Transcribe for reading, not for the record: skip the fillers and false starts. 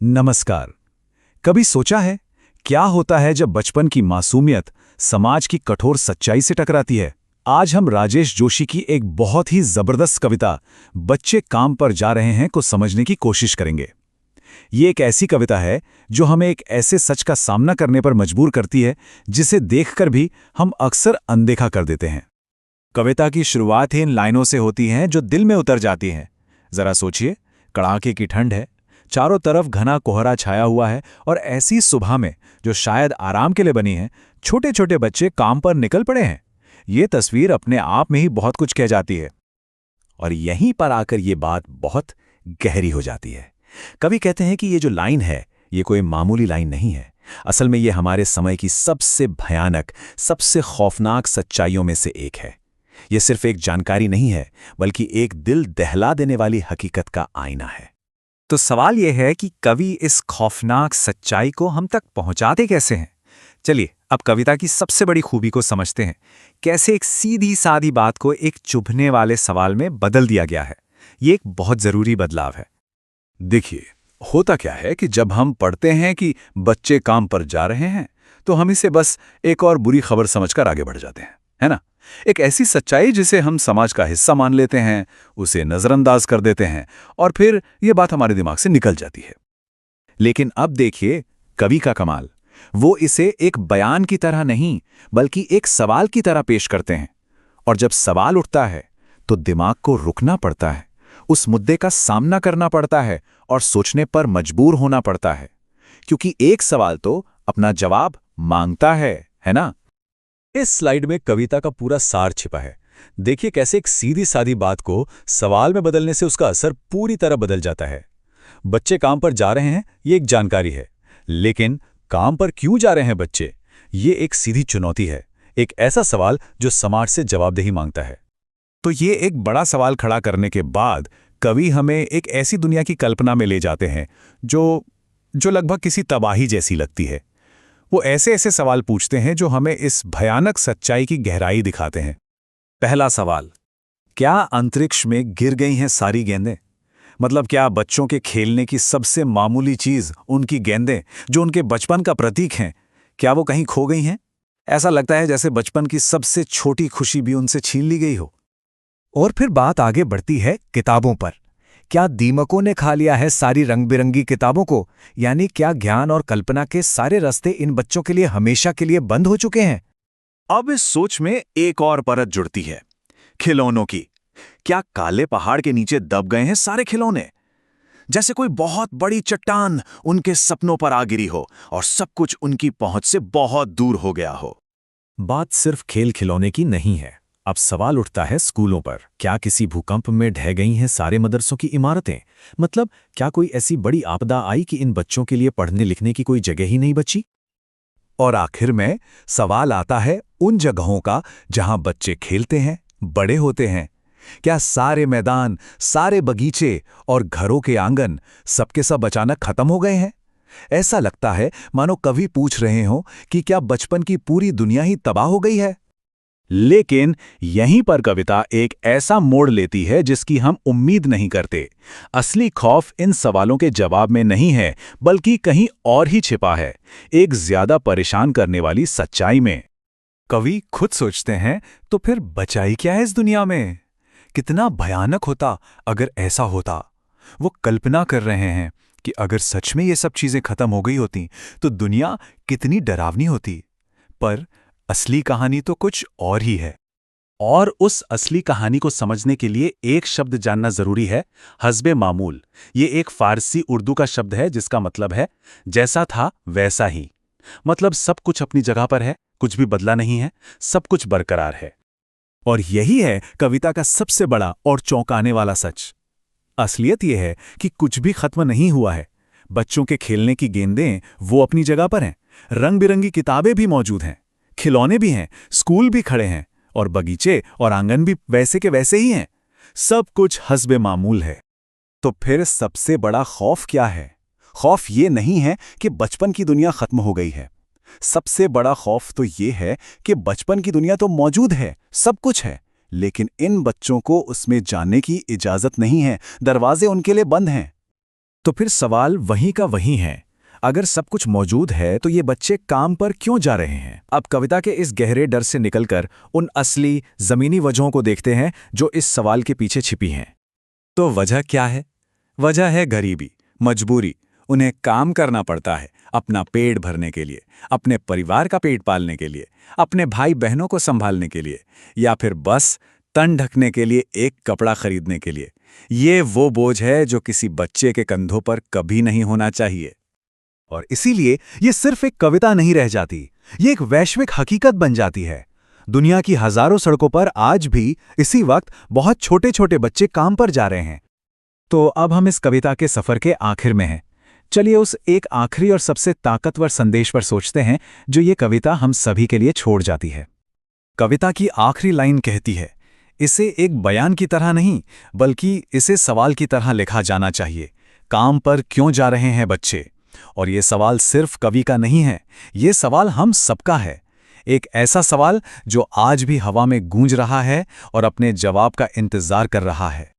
नमस्कार। कभी सोचा है क्या होता है जब बचपन की मासूमियत समाज की कठोर सच्चाई से टकराती है? आज हम राजेश जोशी की एक बहुत ही जबरदस्त कविता बच्चे काम पर जा रहे हैं को समझने की कोशिश करेंगे। ये एक ऐसी कविता है जो हमें एक ऐसे सच का सामना करने पर मजबूर करती है जिसे देखकर भी हम अक्सर अनदेखा कर देते हैं। कविता की शुरुआत ही इन लाइनों से होती है जो दिल में उतर जाती हैं। जरा सोचिए, कड़ाके की ठंड है, चारों तरफ घना कोहरा छाया हुआ है और ऐसी सुबह में जो शायद आराम के लिए बनी है, छोटे छोटे बच्चे काम पर निकल पड़े हैं। ये तस्वीर अपने आप में ही बहुत कुछ कह जाती है। और यहीं पर आकर ये बात बहुत गहरी हो जाती है। कभी कहते हैं कि ये जो लाइन है ये कोई मामूली लाइन नहीं है। असल में ये हमारे समय की सबसे भयानक, सबसे खौफनाक सच्चाइयों में से एक है। ये सिर्फ एक जानकारी नहीं है, बल्कि एक दिल दहला देने वाली हकीकत का आईना है। तो सवाल यह है कि कवि इस खौफनाक सच्चाई को हम तक पहुंचाते कैसे हैं? चलिए अब कविता की सबसे बड़ी खूबी को समझते हैं। कैसे एक सीधी सादी बात को एक चुभने वाले सवाल में बदल दिया गया है। ये एक बहुत जरूरी बदलाव है। देखिए, होता क्या है कि जब हम पढ़ते हैं कि बच्चे काम पर जा रहे हैं, तो हम इसे बस एक और बुरी खबर समझकर आगे बढ़ जाते हैं, है ना? एक ऐसी सच्चाई जिसे हम समाज का हिस्सा मान लेते हैं, उसे नजरअंदाज कर देते हैं और फिर ये बात हमारे दिमाग से निकल जाती है। लेकिन अब देखिए कवि का कमाल। वो इसे एक बयान की तरह नहीं, बल्कि एक सवाल की तरह पेश करते हैं। और जब सवाल उठता है तो दिमाग को रुकना पड़ता है, उस मुद्दे का सामना करना पड़ता है और सोचने पर मजबूर होना पड़ता है। क्योंकि एक सवाल तो अपना जवाब मांगता है ना? इस स्लाइड में कविता का पूरा सार छिपा है। देखिए कैसे एक सीधी सादी बात को सवाल में बदलने से उसका असर पूरी तरह बदल जाता है। बच्चे काम पर जा रहे हैं, ये एक जानकारी है, लेकिन काम पर क्यों जा रहे हैं बच्चे, ये एक सीधी चुनौती है। एक ऐसा सवाल जो समाज से जवाबदेही मांगता है। तो ये एक बड़ा सवाल खड़ा करने के बाद कवि हमें एक ऐसी दुनिया की कल्पना में ले जाते हैं जो लगभग किसी तबाही जैसी लगती है। वो ऐसे ऐसे सवाल पूछते हैं जो हमें इस भयानक सच्चाई की गहराई दिखाते हैं। पहला सवाल, क्या अंतरिक्ष में गिर गई हैं सारी गेंदें? मतलब क्या बच्चों के खेलने की सबसे मामूली चीज, उनकी गेंदें, जो उनके बचपन का प्रतीक हैं, क्या वो कहीं खो गई हैं? ऐसा लगता है जैसे बचपन की सबसे छोटी खुशी भी उनसे छीन ली गई हो। और फिर बात आगे बढ़ती है किताबों पर। क्या दीमकों ने खा लिया है सारी रंग बिरंगी किताबों को? यानी क्या ज्ञान और कल्पना के सारे रास्ते इन बच्चों के लिए हमेशा के लिए बंद हो चुके हैं? अब इस सोच में एक और परत जुड़ती है, खिलौनों की। क्या काले पहाड़ के नीचे दब गए हैं सारे खिलौने? जैसे कोई बहुत बड़ी चट्टान उनके सपनों पर आ गिरी हो और सब कुछ उनकी पहुंच से बहुत दूर हो गया हो। बात सिर्फ खेल खिलौने की नहीं है। अब सवाल उठता है स्कूलों पर। क्या किसी भूकंप में ढह गई हैं सारे मदरसों की इमारतें? मतलब क्या कोई ऐसी बड़ी आपदा आई कि इन बच्चों के लिए पढ़ने लिखने की कोई जगह ही नहीं बची? और आखिर में सवाल आता है उन जगहों का जहां बच्चे खेलते हैं, बड़े होते हैं। क्या सारे मैदान, सारे बगीचे और घरों के आंगन सबके सब अचानक खत्म हो गए हैं? ऐसा लगता है मानो कवि पूछ रहे हों कि क्या बचपन की पूरी दुनिया ही तबाह हो गई है? लेकिन यहीं पर कविता एक ऐसा मोड़ लेती है जिसकी हम उम्मीद नहीं करते। असली खौफ इन सवालों के जवाब में नहीं है, बल्कि कहीं और ही छिपा है, एक ज्यादा परेशान करने वाली सच्चाई में। कवि खुद सोचते हैं, तो फिर बचाई क्या है इस दुनिया में? कितना भयानक होता अगर ऐसा होता। वो कल्पना कर रहे हैं कि अगर सच में ये सब चीजें खत्म हो गई होती तो दुनिया कितनी डरावनी होती। पर असली कहानी तो कुछ और ही है। और उस असली कहानी को समझने के लिए एक शब्द जानना जरूरी है, हस्बे मामूल। ये एक फारसी उर्दू का शब्द है जिसका मतलब है जैसा था वैसा ही। मतलब सब कुछ अपनी जगह पर है, कुछ भी बदला नहीं है, सब कुछ बरकरार है। और यही है कविता का सबसे बड़ा और चौंकाने वाला सच। असलियत यह है कि कुछ भी खत्म नहीं हुआ है। बच्चों के खेलने की गेंदें वो अपनी जगह पर हैं, रंग बिरंगी किताबें भी मौजूद हैं, खिलौने भी हैं, स्कूल भी खड़े हैं और बगीचे और आंगन भी वैसे के वैसे ही हैं। सब कुछ हस्बे मामूल है। तो फिर सबसे बड़ा खौफ क्या है? खौफ ये नहीं है कि बचपन की दुनिया खत्म हो गई है। सबसे बड़ा खौफ तो ये है कि बचपन की दुनिया तो मौजूद है, सब कुछ है, लेकिन इन बच्चों को उसमें जाने की इजाजत नहीं है, दरवाजे उनके लिए बंद हैं। तो फिर सवाल वहीं का वहीं है। अगर सब कुछ मौजूद है तो ये बच्चे काम पर क्यों जा रहे हैं? अब कविता के इस गहरे डर से निकलकर उन असली, ज़मीनी वजहों को देखते हैं जो इस सवाल के पीछे छिपी हैं। तो वजह क्या है? वजह है गरीबी, मजबूरी। उन्हें काम करना पड़ता है अपना पेट भरने के लिए, अपने परिवार का पेट पालने के लिए, अपने भाई बहनों को संभालने के लिए, या फिर बस तन ढकने के लिए एक कपड़ा खरीदने के लिए। ये वो बोझ है जो किसी बच्चे के कंधों पर कभी नहीं होना चाहिए। और इसीलिए ये सिर्फ एक कविता नहीं रह जाती, ये एक वैश्विक हकीकत बन जाती है। दुनिया की हजारों सड़कों पर आज भी इसी वक्त बहुत छोटे छोटे बच्चे काम पर जा रहे हैं। तो अब हम इस कविता के सफर के आखिर में हैं। चलिए उस एक आखिरी और सबसे ताकतवर संदेश पर सोचते हैं जो ये कविता हम सभी के लिए छोड़ जाती है। कविता की आखिरी लाइन कहती है, इसे एक बयान की तरह नहीं, बल्कि इसे सवाल की तरह लिखा जाना चाहिए। काम पर क्यों जा रहे हैं बच्चे? और ये सवाल सिर्फ कवि का नहीं है, ये सवाल हम सबका है। एक ऐसा सवाल जो आज भी हवा में गूंज रहा है और अपने जवाब का इंतजार कर रहा है।